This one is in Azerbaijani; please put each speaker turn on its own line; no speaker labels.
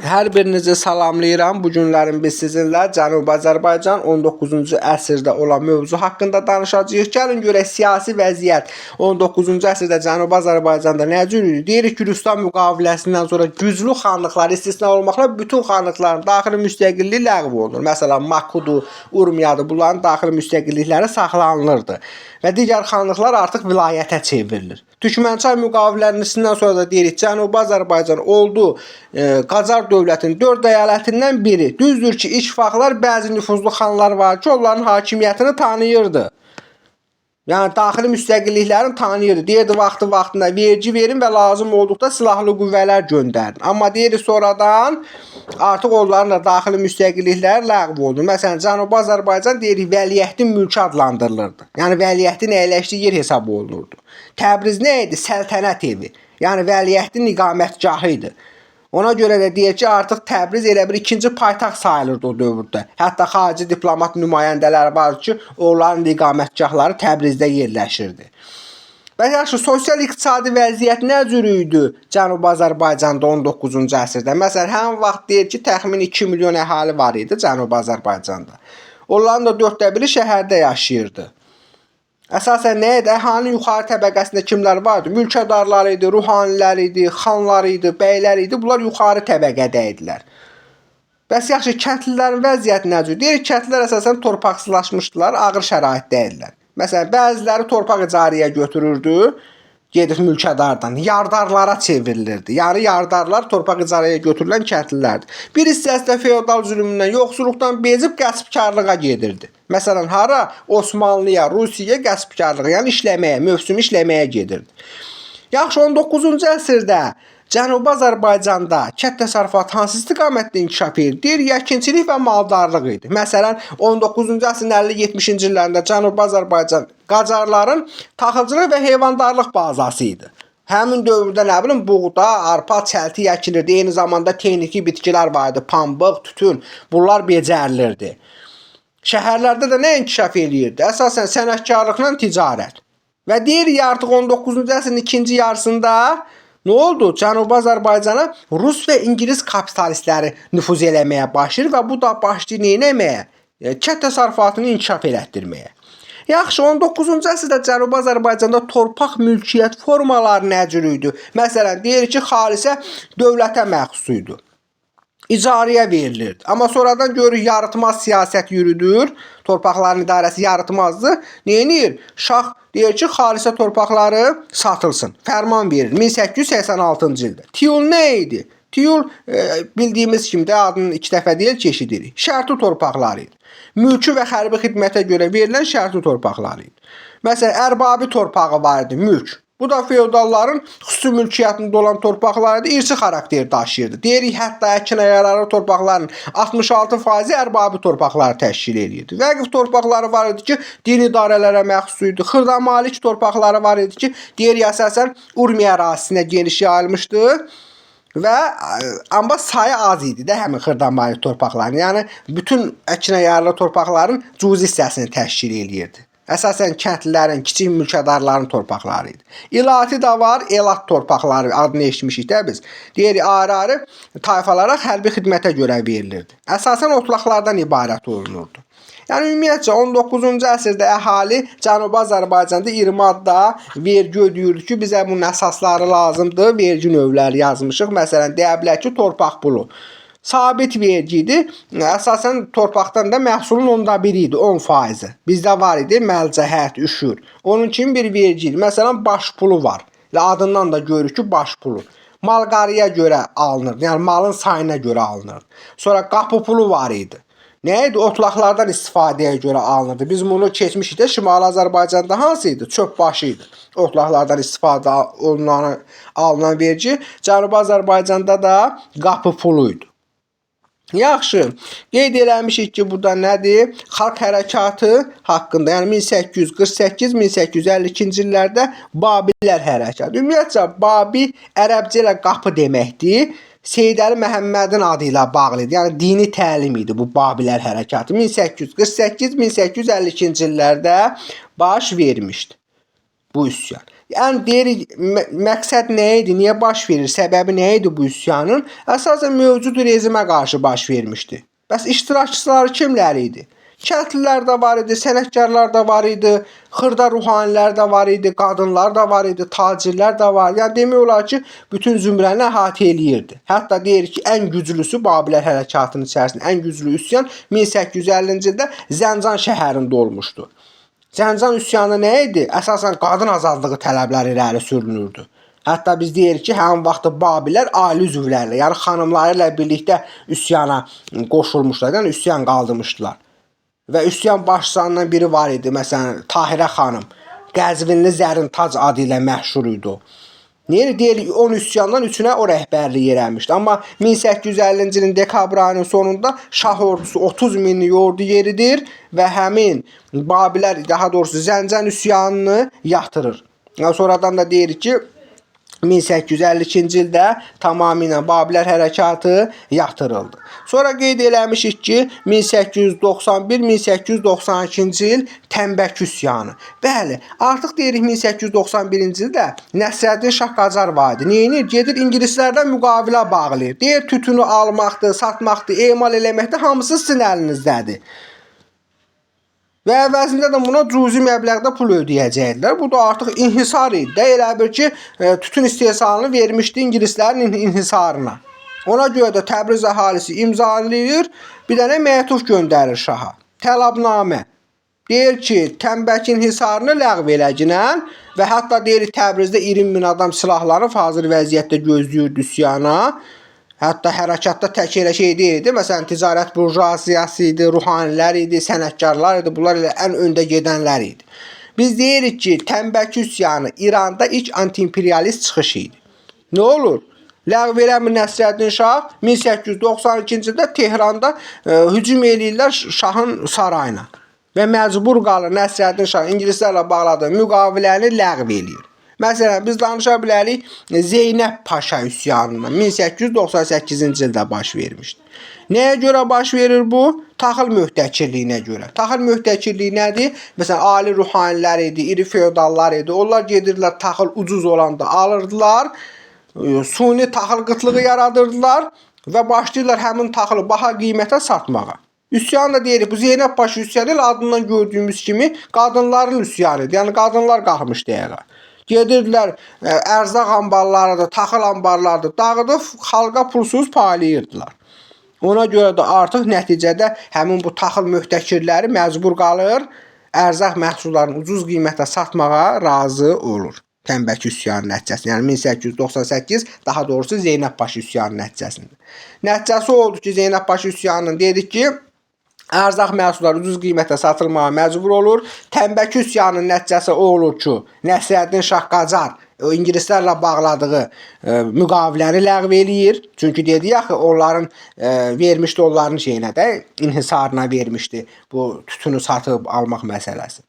Hər birinizi salamlayıram. Bu günlərin biz sizinlə Cənubi Azərbaycan 19-cu əsrdə olan mövzu haqqında danışacağıq. Gəlin görək siyasi vəziyyət 19-cu əsrdə Cənubi Azərbaycanda nə cür idi? Deyirik ki, Rüstəm müqaviləsindən sonra güclü xanlıqlar istisna olmaqla bütün xanlıqların daxili müstəqilliyi ləğv olunur. Məsələn, Makudu, Urmiyadı bunların daxili müstəqillikləri saxlanılırdı və digər xanlıqlar artıq vilayətə çevrilir. Türkmənçay müqaviləsindən sonra da deyirik Cənubi Azərbaycan oldu Qacar dövlətinin 4 əyalətindən biri. Düzdür ki, işfaqlar bəzi nüfuzlu xanlar var ki, onların hakimiyyətini tanıyırdı. Yəni daxili müstəqilliklərini tanıyırdı. Deyirdi vaxtında vergi verin və lazım olduqda silahlı qüvvələr göndərin. Amma deyir sonradan artıq onların da daxili müstəqillikləri ləğv olundu. Məsələn, Cənubi Azərbaycan deyirik vəliəhtin mülkü adlandırılırdı. Yəni vəliəhtin əyləşdiyi yer hesab olunurdu. Təbriz nə idi? Səltənət evi. Yəni vəliəhtin iqamətgahı idi. Ona görə də deyək ki, artıq Təbriz elə bir ikinci paytaxt sayılırdı o dövrdə. Hətta xarici diplomat nümayəndələri var ki, onların iqamətgahları Təbrizdə yerləşirdi. Və yaxşı, sosial-iqtisadi vəziyyət nə cür idi Cənubi Azərbaycanda 19-cu əsrdə? Məsələn, həmin vaxt deyir ki, təxmin 2 milyon əhali var idi Cənubi Azərbaycanda. Onların da 4də biri şəhərdə yaşayırdı. Əsasən nə idi? Əhalinin yuxarı təbəqəsində kimlər vardı? Mülkədarlar idi, ruhanilər idi, xanlar idi, bəylər idi. Bunlar yuxarı təbəqədə idilər. Bəs yaxşı, kəndlilərin vəziyyəti necə? Deyir, kəndlilər əsasən torpaqsızlaşmışdılar, ağır şəraitdə idilər. Məsələn, bəziləri torpaq icarəyə götürürdü, gedir mülkədardan, yardarlara çevrilirdi. Yəni yardarlar torpaq icarəyə götürülən kəndlilərdir. Bir hissəsi də feodal zülmündən, yoxsulluqdan bezib qəsbkarlığa gedirdi. Məsələn, hara? Osmanlıya, Rusiyaya qəsbkarlığa, yəni işləməyə, mövsüm işləməyə gedirdi. Yaxşı, 19-cu əsrdə Cənubi Azərbaycanda kənd təsərrüfatı hansı istiqamətdə inkişaf edir? Deyir, əkinçilik və maldarlıq idi. Məsələn, 19-cu əsrin 50-70-ci illərində Cənubi Azərbaycan Qacarların taxılcılıq və heyvandarlıq bazası idi. Həmin dövrdə nə bilim buğda, arpa, çəlti əkilirdi. Eyni zamanda texniki bitkilər var idi, pambıq, tütün. Bunlar becərilirdi. Şəhərlərdə də nə inkişaf eləyirdi? Əsasən sənətkarlıqla ticarət. Və deyir, artıq 19-cu əsrin ikinci yarısında nə oldu? Cənubi Azərbaycana Rus və İngilis kapitalistləri nüfuz eləməyə başlayır və bu da başlayır nəməyə? Kənd təsərrüfatını inkişaf elətdirməyə. Yaxşı, 19-cu əsrdə Cənubi Azərbaycanda torpaq mülkiyyət formaları nə cür idi? Məsələn, deyir ki, xalisə dövlətə məxsus idi. İcarəyə verilirdi. Amma sonradan görürük yarıtmaz siyasət yürüdür. Torpaqların idarəsi yarıtmazdır. Neyinir? Şah deyir ki, xalisə torpaqları satılsın. Fərman verir 1886-cı ildə. Tiyul nə idi? Tiyul bildiyimiz kimi də adını 2 dəfə deyil ki, eşidirik. Şərti torpaqları idi. Mülkü və hərbi xidmətə görə verilən şərti torpaqları idi. Məsələn, ərbabi torpağı var idi, mülk. Bu da feodalların xüsusi mülkiyyətində olan torpaqlarda irsi xarakter daşıyırdı. Deyirik, hətta əkin əyarları torpaqların 66% ərbabi torpaqları təşkil edirdi. Vəqf torpaqları var idi ki, din idarələrə məxsus idi. Xırda malik torpaqları var idi ki, deyirik, əsasən Urmiya ərazisinə geniş yayılmışdı. Və amma sayı az idi də həmin xırda malik torpaqların. Yəni, bütün əkin əyarlı torpaqların cüzi hissəsini təşkil edirdi. Əsasən kəndlilərin, kiçik mülkədarların torpaqları idi. İlati da var, elat torpaqları adını eşitmişik də biz. Deyirik, ayrı-ayrı tayfalara hərbi xidmətə görə verilirdi. Əsasən otlaqlardan ibarət olunurdu. Yəni ümumiyyətcə 19-cu əsrdə əhali Cənubi Azərbaycanda 20 adda vergi ödəyirdi ki, bizə bunun əsasları lazımdır, vergi növləri yazmışıq. Məsələn, deyə bilər ki, torpaq pulu. Sabit vergi idi. Əsasən torpaqdan da məhsulun 1/10 idi, 10%. Bizdə var idi məlcəhət, üşür. Onun kimi bir vergi idi. Məsələn, baş pulu var. Adından da görürük ki, baş pulu. Malqarıya görə alınır. Yəni malın sayına görə alınır. Sonra qapı pulu var idi. Nə idi? Otlaqlardan istifadəyə görə alınırdı. Biz bunu keçmişikdə Şimali Azərbaycanda hansı idi? Çöp başı idi. Otlaqlardan istifadə alınan vergi. Cənubi Azərbaycanda da qapı pulu idi. Yaxşı, qeyd eləmişik ki, burada nədir? Xalq hərəkatı haqqında, yəni 1848-1852-ci illərdə Babilər hərəkatı. Ümumiyyətcə, Babi ərəbcə ilə qapı deməkdir. Seyd Əli Məhəmmədin adı ilə bağlıdır. Yəni dini təlim idi bu Babilər hərəkatı. 1848-1852-ci illərdə baş vermişdi. bu üsyan. Yəni deyirik məqsəd nə idi? Niyə baş verir? Səbəbi nə idi bu üsyanın? Əsasən mövcud rejimə qarşı baş vermişdi. Bəs iştirakçıları kimlər idi? Kəndlilər də var idi, sənətkarlar da var idi, xırda ruhanilər də var idi, qadınlar da var idi, tacirlər də var. Yəni demək olar ki, bütün zümrəni əhatə eləyirdi. Hətta deyir ki, ən güclüsü Babillər hərəkatının içərisində ən güclü üsyan 1850-ci ildə Zəncan şəhərində olmuşdu. Zəncan üsyanı nə idi? Əsasən qadın azadlığı tələbləri irəli sürülürdü. Hətta biz deyirik ki, həmin vaxtda Babillər ailə üzvləri, yəni xanımları ilə birlikdə üsyana qoşulmuşlar, yəni üsyan qaldırmışdılar. Və üsyan başçılarından biri var idi, məsələn, Tahirə xanım. Qəzvinli Zərintac adı ilə məşhur idi o. Niyə deyirik 10 üsyandan 3-ünə o rəhbərlik eləmişdi. Amma 1850-ci ilin dekabr ayının sonunda şah ordusu 30 minlik ordu yeridir və həmin Babillər, daha doğrusu Zəncan üsyanını yatırır. Sonradan da deyirik ki, 1852-ci ildə tamamilə Babillər hərəkatı yatırıldı. Sonra qeyd eləmişik ki, 1891-1892-ci il Tənbək üsyanı. Bəli, artıq deyirik 1891-ci ildə Nəsrəddin Şah Qacar var idi. Neyini? Gedir ingilislərdən müqavilə bağlayır. Deyir, tütünü almaqdır, satmaqdır, emal eləməkdir, hamısı sizin əlinizdədir. Və əvəzində də buna cüzi məbləğdə pul ödəyəcəkdilər. Bu da artıq inhisar idi. Elə bir ki, tütün istehsalını vermişdi ingilislərin inhisarına. Ona görə də Təbriz əhalisi imzalayır, bir dənə məktub göndərir şaha. Tələbnamə. Deyir ki, Tənbəkin inhisarını ləğv eləcəkən və hətta deyir Təbrizdə 20 min adam silahlanıb hazır vəziyyətdə gözləyirdi üsyana. Hətta hərəkatda tək elə şey deyildi. Məsələn, ticarət burjuaziyası idi, ruhanilər idi, sənətkarlar idi. Bunlar elə ən öndə gedənlər idi. Biz deyirik ki, Tənbəki üsyanı İranda ilk anti-imperialist çıxış idi. Nə olur? Ləğv eləmir Nəsrəddin Şah 1892-ci ildə Tehranda hücum eləyirlər şahın sarayına. Və məcbur qalır Nəsrəddin Şah ingilislərlə bağladığı müqaviləni ləğv eləyir. Məsələn, biz danışa bilərik Zeynəb Paşa üsyanından 1898-ci ildə baş vermişdi. Nəyə görə baş verir bu? Taxıl möhtəkirliyinə görə. Taxıl möhtəkirliyi nədir? Məsələn, ali ruhanilər idi, iri feodallar idi. Onlar gedirlər taxıl ucuz olanda alırdılar, suni taxıl qıtlığı yaradırdılar və başlayırlar həmin taxılı baha qiymətə satmağa. Üsyan da deyirik, bu Zeynəb Paşa üsyanı adından gördüyümüz kimi qadınların üsyanıdır. Yəni qadınlar qalxmışdı ayağa. Gedirdilər ərzaq ambarlarıdır, taxıl ambarlarıdır, dağıdıb xalqa pulsuz paylayırdılar. Ona görə də artıq nəticədə həmin bu taxıl möhtəkirləri məcbur qalır, ərzaq məhsullarını ucuz qiymətə satmağa razı olur. Tənbəki üsyanı nəticəsində, yəni 1898, daha doğrusu Zeynəb Paşa üsyanı nəticəsində. Nəticəsi oldu ki, Zeynəb Paşa üsyanının dedik ki, ərzaq məhsulları ucuz qiymətə satılmağa məcbur olur. Tənbəki üsyanının nəticəsi o olur ki, Nəsrəddin Şah Qacar o ingilislərlə bağladığı müqaviləni ləğv eləyir. Çünki dedik axı onların vermişdi onların şeyinə də inhisarına vermişdi bu tütünü satıb almaq məsələsi.